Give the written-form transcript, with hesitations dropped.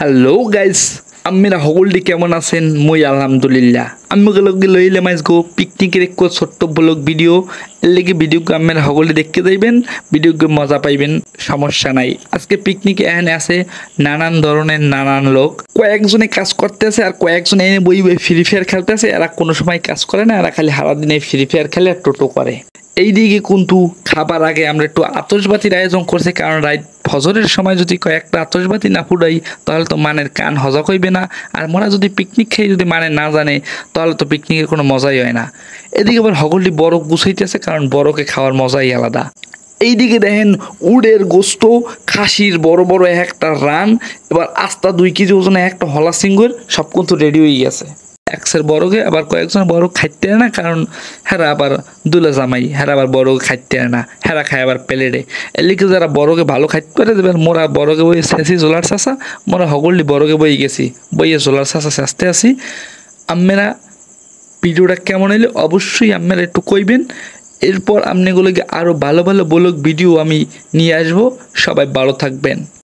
Hello guys, আপনারা সকলটি কেমন আছেন? মই আলহামদুলিল্লাহ। আমি লইলাম আজকে পিকনিকের এক ছোট্ট ব্লগ ভিডিও। এর লেগে ভিডিওকে আপনারা সকলে দেখতে যাইবেন, ভিডিওকে মজা পাইবেন, সমস্যা নাই। আজকে পিকনিকে এখানে আছে নানান ধরনের নানান লোক। কয়েকজনে কাজ করতেছে আর কয়েকজনে এনে বই ফ্রি ফায়ার খেলতেছে। এরা কোনো সময় কাজ করে না, এরা খালি সারাদিনে ফ্রি ফায়ার খেলে আর টোটো করে। এইদিকে কিন্তু খাবার আগে আমরা একটু আতশবাতির আয়োজন করছি, কারণ রাত ফজরের সময় যদি কয়েকটা আতশবাতি না ফুটাই তাহলে তো মানের কান হজক হইবে না। আর মোরা যদি পিকনিক খেয়ে যদি মানে না জানে তাহলে তো পিকনিকের কোনো মজাই হয় না। এদিকে আবার সকলটি বরফ গুছাইতেছে, কারণ বরফে খাওয়ার মজাই আলাদা। এইদিকে দেখেন উডের গোস্ত, খাসির বড় বড় একটা রান, এবার আস্তা 2 কেজি ওজনে একটা হলা সিঙ্গুর সব কিন্তু রেডি হয়ে গেছে। একসের বড়কে আবার কয়েকজন বড় খাইতে না, কারণ হেরা আবার দুলা জামাই, হেরা আবার বড়কে খাইতে না, হেরা খায় আবার প্লেটে। এলিকে যারা বড়কে ভালো খাইতে পারে দেবেন, মোরা বড়কে বই শেষি জোলার চাষা, মোরা সকলটি বড়কে বই গেছি, বইয়ে জোলার চাষা চেষ্টা আছি। আপনারা ভিডিওটা কেমন এলে অবশ্যই আপনারা একটু কইবেন। এরপর আপনাগুলোকে আরও ভালো ভালো ব্লগ ভিডিও আমি নিয়ে আসবো। সবাই ভালো থাকবেন।